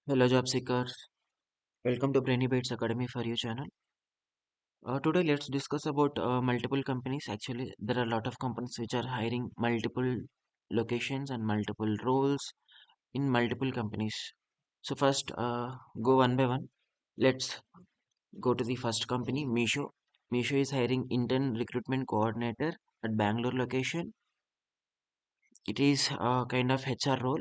Hello, job seekers. Welcome to Brainy Bates Academy for you channel. Today, let's discuss about multiple companies. Actually, there are a lot of companies which are hiring multiple locations and multiple roles in multiple companies. So first, go one by one. Let's go to the first company, Meesho. Meesho is hiring intern recruitment coordinator at Bangalore location. It is a kind of HR role.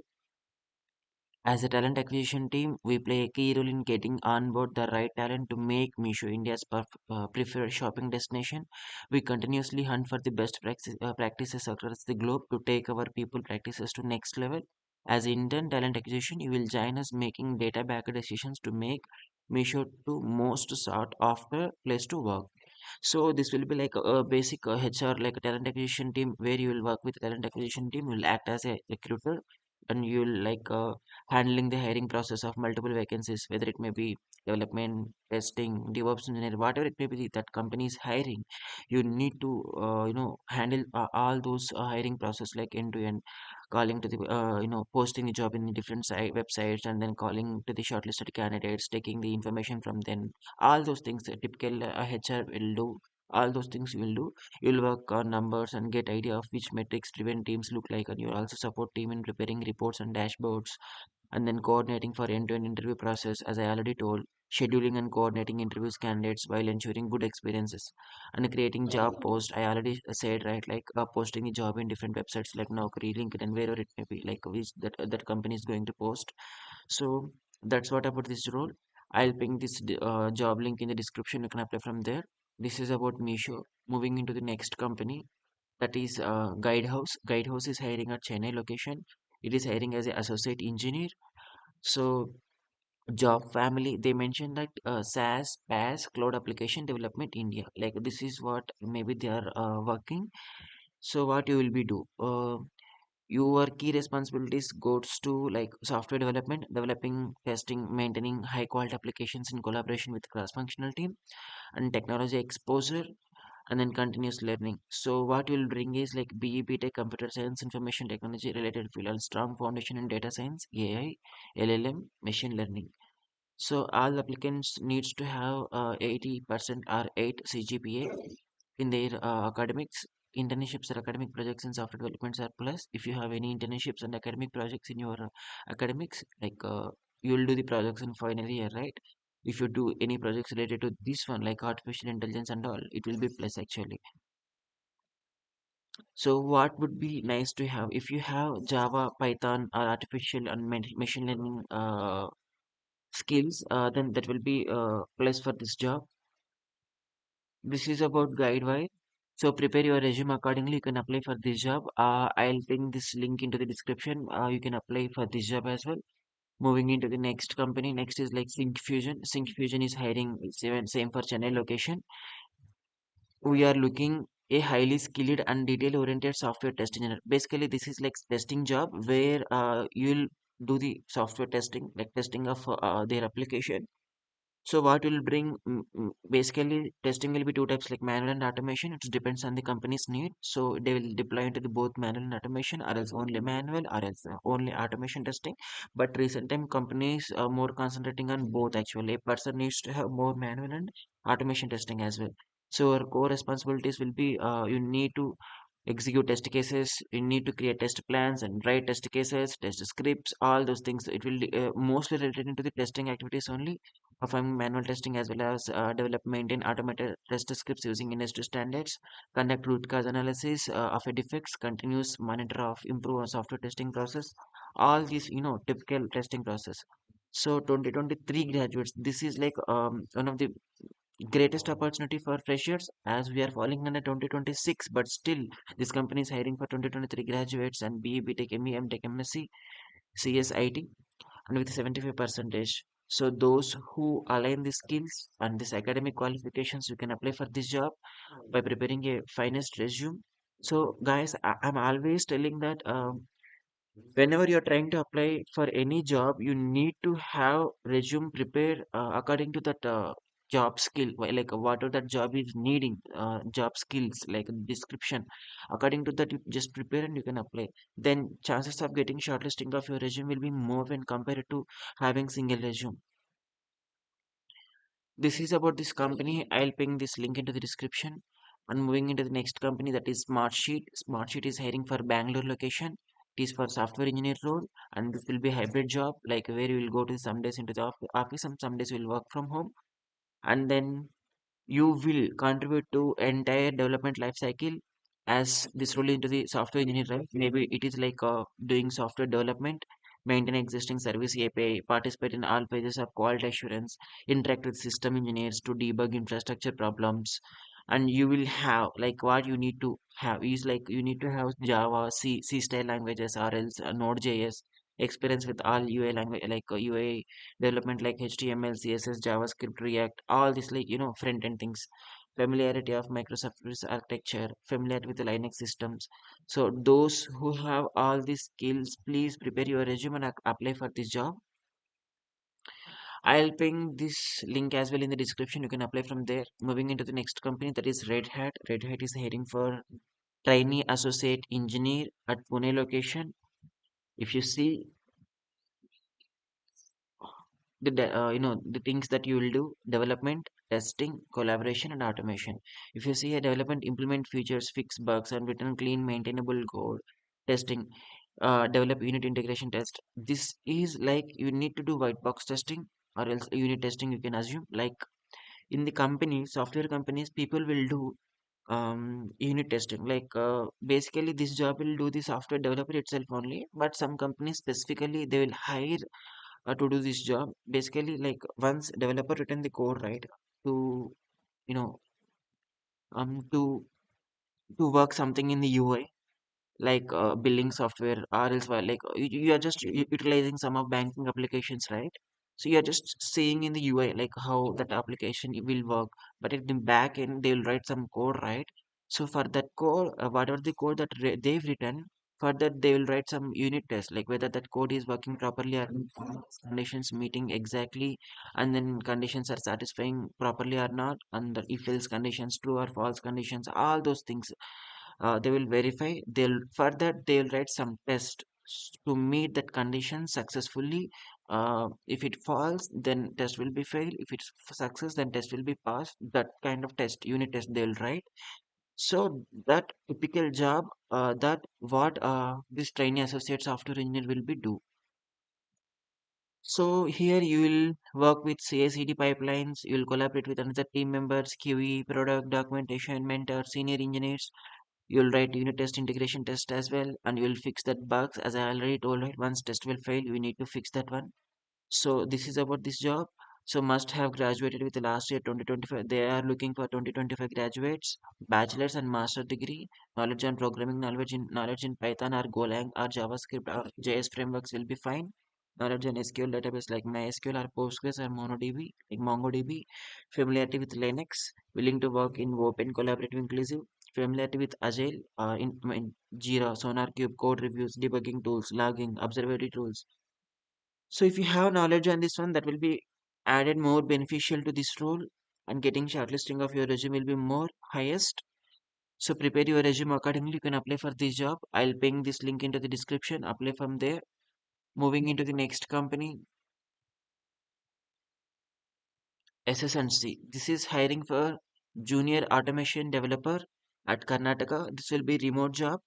As a talent acquisition team, we play a key role in getting on board the right talent to make Meesho India's preferred shopping destination. We continuously hunt for the best practices across the globe to take our people practices to next level. As intern talent acquisition, you will join us making data-backed decisions to make Meesho to most sought after place to work. So this will be like a basic HR, like a talent acquisition team, where you will work with talent acquisition team. You will act as a recruiter, and you will handling the hiring process of multiple vacancies, whether it may be development, testing, DevOps engineer, whatever it may be that company is hiring. You need to handle all those hiring process like end to end, calling to the posting the job in the different websites, and then calling to the shortlisted candidates, taking the information from them. All those things that typical HR will do. All those things you will do. You'll work on numbers and get idea of which metrics driven teams look like, and you'll also support team in preparing reports and dashboards, and then coordinating for end-to-end interview process, as I already told, scheduling and coordinating interviews candidates while ensuring good experiences, and creating job posts. I already said, right, like posting a job in different websites like Naukri, LinkedIn, wherever it may be, like which that company is going to post. So that's what about this role. I'll ping this job link in the description. You can apply from there. This is about Meesho. Moving into the next company, that is Guidehouse. Guidehouse is hiring at Chennai location. It is hiring as an associate engineer. So job family, they mentioned that SaaS, PaaS, Cloud Application Development India. Like this is what maybe they are working. So what you will be do? Your key responsibilities goes to like software development, developing, testing, maintaining high quality applications in collaboration with cross-functional team, and technology exposure, and then continuous learning. So what you'll bring is like B.Tech, computer science, information technology related field, and strong foundation in data science, AI, LLM, machine learning. So all applicants needs to have 80% or 8 CGPA in their academics. Internships or academic projects in software developments are plus. If you have any internships and academic projects in your academics, like you'll do the projects in final year, right? If you do any projects related to this one, like artificial intelligence and all, it will be plus actually. So what would be nice to have if you have Java, Python, or artificial and machine learning skills, then that will be plus for this job. This is about GuideWire. So prepare your resume accordingly. You can apply for this job. I'll pin this link into the description. You can apply for this job as well. Moving into the next company. Next is like Sync Fusion. Sync Fusion is hiring same for Chennai location. We are looking a highly skilled and detail oriented software test engineer. Basically, this is like testing job where you'll do the software testing, like testing of their application. So what will bring basically testing will be two types like manual and automation. It depends on the company's need. So they will deploy into the both manual and automation, or else only manual, or else only automation testing. But recent time companies are more concentrating on both actually. A person needs to have more manual and automation testing as well. So our core responsibilities will be you need to execute test cases, you need to create test plans and write test cases, test scripts, all those things. It will mostly related into the testing activities only, performing manual testing as well as develop, maintain automated test scripts using industry standards, conduct root cause analysis of a defects, continuous monitor of improve on software testing process, all these typical testing process. So 2023 graduates, this is like one of the greatest opportunity for freshers, as we are falling under 2026, but still this company is hiring for 2023 graduates and BE, B.Tech, ME, M.Tech, MSc, CSIT, and with 75 percentage. So those who align the skills and this academic qualifications, you can apply for this job by preparing a finest resume. So guys, I'm always telling that whenever you're trying to apply for any job, you need to have resume prepared according to that job skill, like whatever that job is needing, job skills like description. According to that, you just prepare and you can apply. Then chances of getting shortlisting of your resume will be more when compared to having single resume. This is about this company. I'll ping this link into the description. And moving into the next company, that is Smartsheet. Smartsheet is hiring for Bangalore location. It is for software engineer role, and this will be a hybrid job, like where you will go to some days into the office and some days you will work from home. And then you will contribute to entire development life cycle, as this role into the software engineer, right? Maybe it is like doing software development, maintain existing service API, participate in all phases of quality assurance, interact with system engineers to debug infrastructure problems. And you will have, like, what you need to have is like you need to have Java, C style languages, or else Node.js, experience with all UI language, like UI development like HTML, CSS, JavaScript, React, all this, like, front end things, familiarity of microservice architecture, familiarity with the Linux systems. So those who have all these skills, please prepare your resume and apply for this job. I'll ping this link as well in the description. You can apply from there. Moving into the next company, that is Red Hat. Red Hat is hiring for trainee associate engineer at Pune location. If you see the things that you will do: development, testing, collaboration, and automation. If you see a development, implement features, fix bugs, and return clean maintainable code. Testing, develop unit integration test. This is like you need to do white box testing, or else unit testing, you can assume. Like in the company, software companies, people will do unit testing. Like basically this job will do the software developer itself only, but some companies specifically they will hire to do this job. Basically, like once developer written the code, right, to you know to work something in the UI, like billing software, or else like you are just utilizing some of banking applications, right? So you are just seeing in the UI like how that application will work, but in the back end they will write some code, right? So for that code, whatever the code that they've written, for that they will write some unit test, like whether that code is working properly, or conditions meeting exactly, and then conditions are satisfying properly or not, and the if else conditions, true or false conditions, all those things they will verify. They'll for that they'll write some test to meet that condition successfully. If it falls, then test will be failed. If it's success, then test will be passed. That kind of test, unit test, they'll write. So that typical job, that what this trainee associate software engineer will be do. So here you will work with CI/CD pipelines. You will collaborate with another team members, QE, product documentation, mentor, senior engineers. You'll write unit test, integration test as well, and you'll fix that bugs. As I already told, right, once test will fail, we need to fix that one. So this is about this job. So must have graduated with the last year 2025. They are looking for 2025 graduates, bachelor's and master degree, knowledge on programming, knowledge in Python or Golang or JavaScript or JS frameworks will be fine. Knowledge on SQL database like MySQL or Postgres or MongoDB, like MongoDB. Familiarity with Linux, willing to work in open, collaborative, inclusive. Familiarity with Agile, in Jira, SonarCube, code reviews, debugging tools, logging, observability tools. So if you have knowledge on this one, that will be added more beneficial to this role, and getting shortlisting of your resume will be more highest. So prepare your resume accordingly. You can apply for this job. I'll ping this link into the description. Apply from there. Moving into the next company, SS&C. This is hiring for junior automation developer at Karnataka. This will be remote job.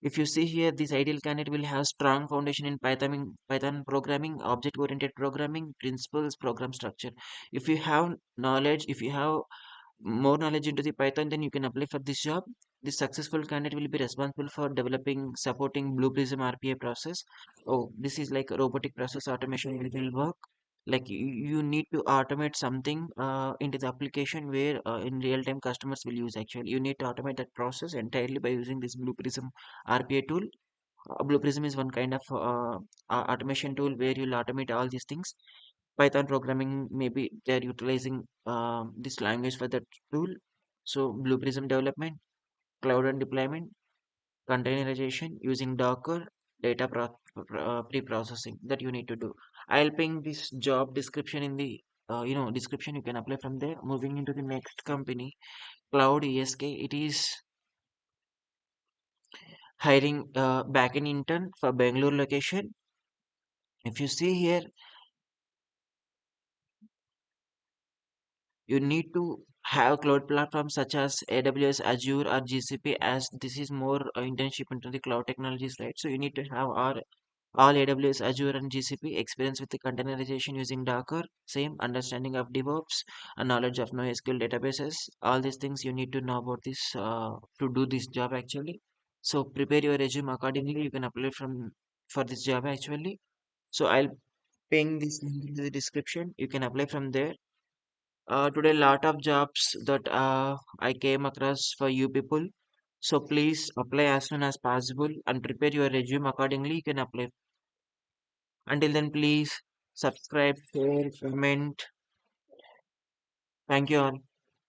If you see here, this ideal candidate will have strong foundation in Python programming, object-oriented programming, principles, program structure. If you have knowledge, if you have more knowledge into the Python, then you can apply for this job. This successful candidate will be responsible for developing, supporting Blue Prism RPA process. Oh, this is like robotic process automation will work. Like you need to automate something into the application where in real time customers will use. Actually, you need to automate that process entirely by using this Blue Prism RPA tool. Blue Prism is one kind of automation tool where you'll automate all these things. Python programming, maybe they're utilizing this language for that tool. So Blue Prism development, cloud and deployment, containerization using Docker, pre-processing that you need to do. I'll ping this job description in the description. You can apply from there. Moving into the next company, CloudESK. It is hiring backend intern for Bangalore location. If you see here, you need to have cloud platforms such as AWS, Azure, or GCP, as this is more internship into the cloud technologies, right? So you need to have all AWS, Azure, and GCP experience with the containerization using Docker, same understanding of DevOps, and knowledge of NoSQL databases. All these things you need to know about this to do this job actually. So prepare your resume accordingly. You can apply from for this job actually. So I'll ping this link in the description. You can apply from there. Today, lot of jobs that I came across for you people. So please apply as soon as possible and prepare your resume accordingly. You can apply. Until then, please subscribe, share, comment. Thank you all.